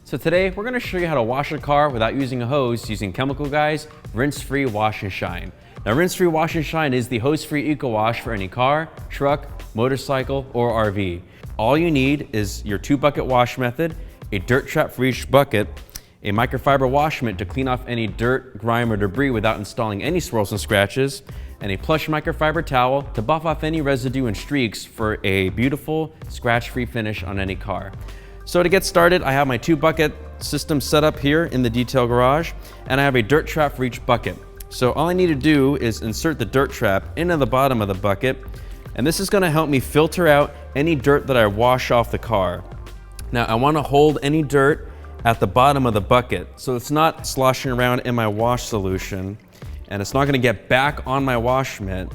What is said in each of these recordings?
So today we're going to show you how to wash a car without using a hose using Chemical Guy's Rinse-Free Wash and Shine. Now Rinse-Free Wash and Shine is the hose-free eco wash for any car, truck, motorcycle, or RV. All you need is your 2-bucket wash method, a dirt trap for each bucket, a microfiber wash mitt to clean off any dirt, grime, or debris without installing any swirls and scratches, and a plush microfiber towel to buff off any residue and streaks for a beautiful scratch-free finish on any car. So to get started, I have my 2-bucket system set up here in the detail garage, and I have a dirt trap for each bucket. So all I need to do is insert the dirt trap into the bottom of the bucket, and this is going to help me filter out any dirt that I wash off the car. Now I want to hold any dirt at the bottom of the bucket so it's not sloshing around in my wash solution, and it's not going to get back on my wash mitt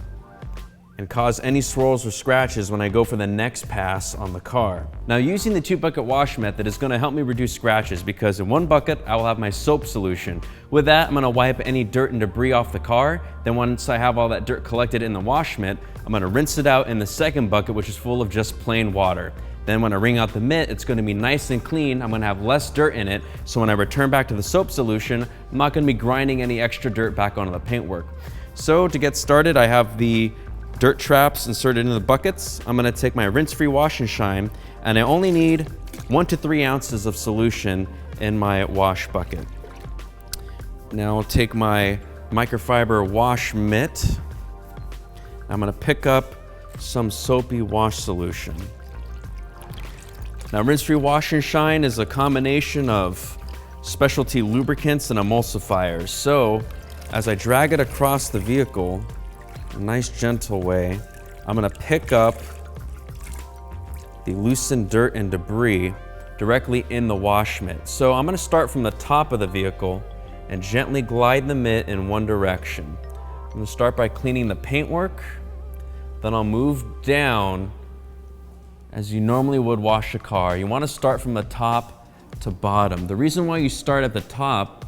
and cause any swirls or scratches when I go for the next pass on the car. Now using the 2-bucket wash method is going to help me reduce scratches because in one bucket I will have my soap solution. With that, I'm going to wipe any dirt and debris off the car. Then once I have all that dirt collected in the wash mitt, I'm going to rinse it out in the second bucket, which is full of just plain water. Then when I wring out the mitt, it's going to be nice and clean. I'm going to have less dirt in it, so when I return back to the soap solution, I'm not going to be grinding any extra dirt back onto the paintwork. So to get started, I have the dirt traps inserted into the buckets. I'm going to take my rinse-free wash and shine, and I only need 1 to 3 ounces of solution in my wash bucket. Now I'll take my microfiber wash mitt. I'm going to pick up some soapy wash solution. Now rinse-free wash and shine is a combination of specialty lubricants and emulsifiers. So as I drag it across the vehicle, a nice gentle way, I'm going to pick up the loosened dirt and debris directly in the wash mitt. So I'm going to start from the top of the vehicle and gently glide the mitt in one direction. I'm going to start by cleaning the paintwork, then I'll move down as you normally would wash a car. You want to start from the top to bottom. The reason why you start at the top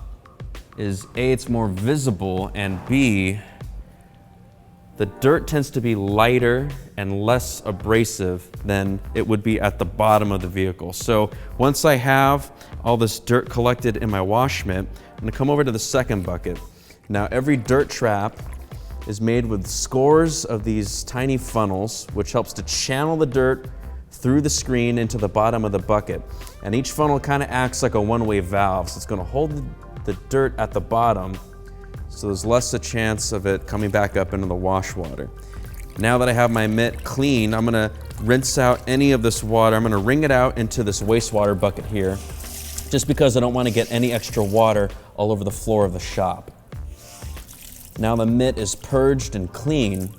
is A, it's more visible, and B, the dirt tends to be lighter and less abrasive than it would be at the bottom of the vehicle. So once I have all this dirt collected in my wash mitt, I'm going to come over to the second bucket. Now every dirt trap is made with scores of these tiny funnels, which helps to channel the dirt through the screen into the bottom of the bucket. And each funnel kind of acts like a one-way valve, so it's going to hold the dirt at the bottom, so there's less a chance of it coming back up into the wash water. Now that I have my mitt clean, I'm going to rinse out any of this water. I'm going to wring it out into this wastewater bucket here, just because I don't want to get any extra water all over the floor of the shop. Now the mitt is purged and clean,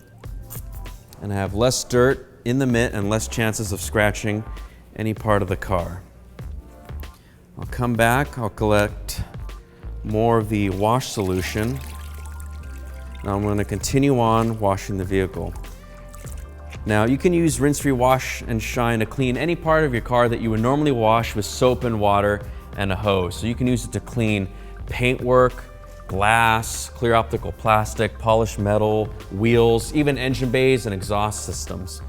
and I have less dirt in the mitt and less chances of scratching any part of the car. I'll come back, I'll collect more of the wash solution. Now I'm going to continue on washing the vehicle. Now you can use rinse-free wash and shine to clean any part of your car that you would normally wash with soap and water and a hose. So you can use it to clean paintwork, glass, clear optical plastic, polished metal, wheels, even engine bays and exhaust systems.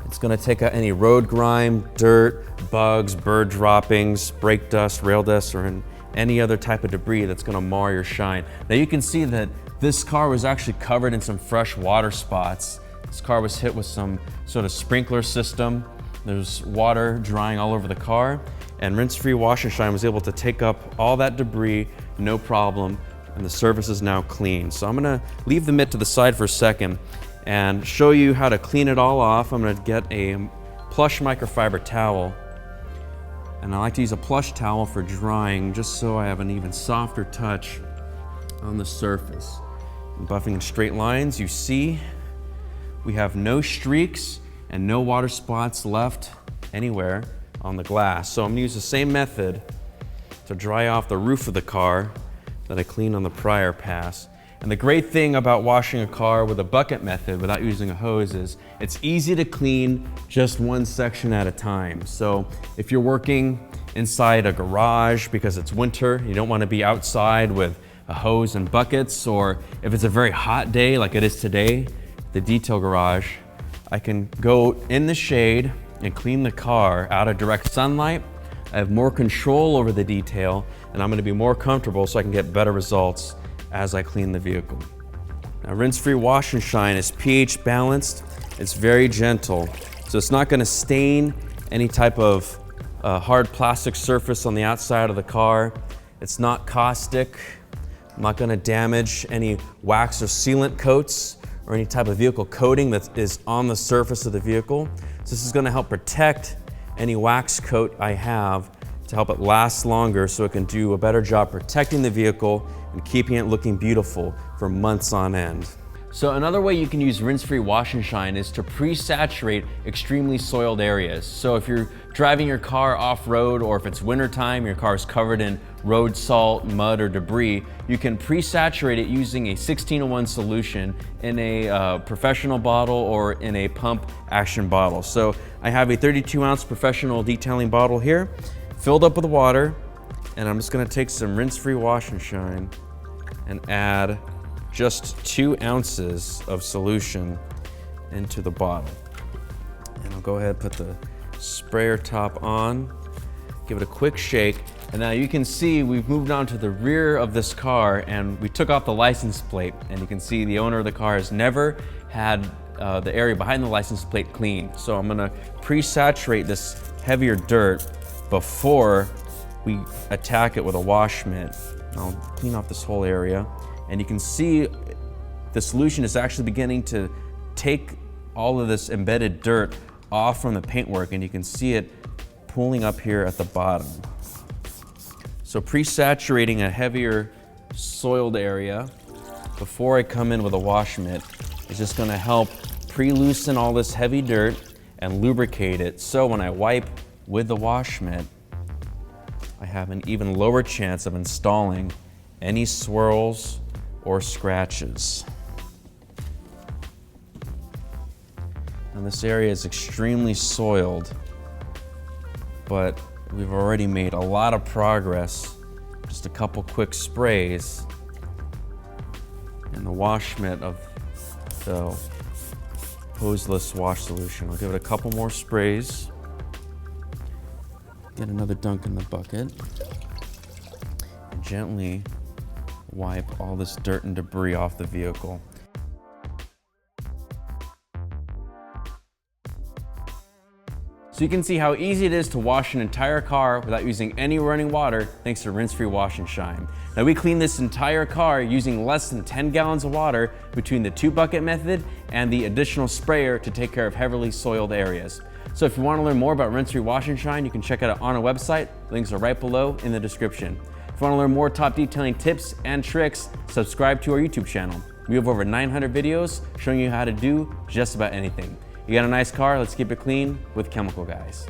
It's going to take out any road grime, dirt, bugs, bird droppings, brake dust, rail dust, or any other type of debris that's going to mar your shine. Now you can see that this car was actually covered in some fresh water spots. This car was hit with some sort of sprinkler system. There's water drying all over the car, and rinse-free wash and shine was able to take up all that debris, no problem, and the surface is now clean. So I'm going to leave the mitt to the side for a second and show you how to clean it all off. I'm going to get a plush microfiber towel, and I like to use a plush towel for drying just so I have an even softer touch on the surface. I'm buffing in straight lines. You see we have no streaks and no water spots left anywhere on the glass. So I'm going to use the same method to dry off the roof of the car that I cleaned on the prior pass. And the great thing about washing a car with a bucket method without using a hose is it's easy to clean just one section at a time. So if you're working inside a garage because it's winter, you don't want to be outside with a hose and buckets, or if it's a very hot day like it is today, the detail garage, I can go in the shade and clean the car out of direct sunlight, I have more control over the detail, and I'm going to be more comfortable so I can get better results as I clean the vehicle. Now, rinse-free wash and shine is pH balanced. It's very gentle, so it's not going to stain any type of hard plastic surface on the outside of the car. It's not caustic. I'm not going to damage any wax or sealant coats or any type of vehicle coating that is on the surface of the vehicle. So this is going to help protect any wax coat I have to help it last longer so it can do a better job protecting the vehicle and keeping it looking beautiful for months on end. So another way you can use rinse-free wash and shine is to pre-saturate extremely soiled areas. So if you're driving your car off-road, or if it's wintertime, your car is covered in road salt, mud, or debris, you can pre-saturate it using a 16:1 solution in a professional bottle or in a pump action bottle. So I have a 32-ounce professional detailing bottle here, filled up with water, and I'm just gonna take some rinse-free wash and shine and add just 2 ounces of solution into the bottle. And I'll go ahead and put the sprayer top on, give it a quick shake, and now you can see we've moved on to the rear of this car and we took off the license plate, and you can see the owner of the car has never had the area behind the license plate cleaned. So I'm gonna pre-saturate this heavier dirt before we attack it with a wash mitt. I'll clean off this whole area. And you can see the solution is actually beginning to take all of this embedded dirt off from the paintwork, and you can see it pooling up here at the bottom. So pre-saturating a heavier soiled area before I come in with a wash mitt is just gonna help pre-loosen all this heavy dirt and lubricate it, so when I wipe with the wash mitt, I have an even lower chance of installing any swirls or scratches. And this area is extremely soiled, but we've already made a lot of progress. Just a couple quick sprays and the wash mitt of the hoseless wash solution. I'll give it a couple more sprays. Get another dunk in the bucket and gently wipe all this dirt and debris off the vehicle. So you can see how easy it is to wash an entire car without using any running water thanks to rinse-free wash and shine. Now we cleaned this entire car using less than 10 gallons of water between the 2-bucket method and the additional sprayer to take care of heavily soiled areas. So if you want to learn more about rinse-free wash and shine, you can check it out on our website. Links are right below in the description. If you want to learn more top detailing tips and tricks, subscribe to our YouTube channel. We have over 900 videos showing you how to do just about anything. You got a nice car, let's keep it clean with Chemical Guys.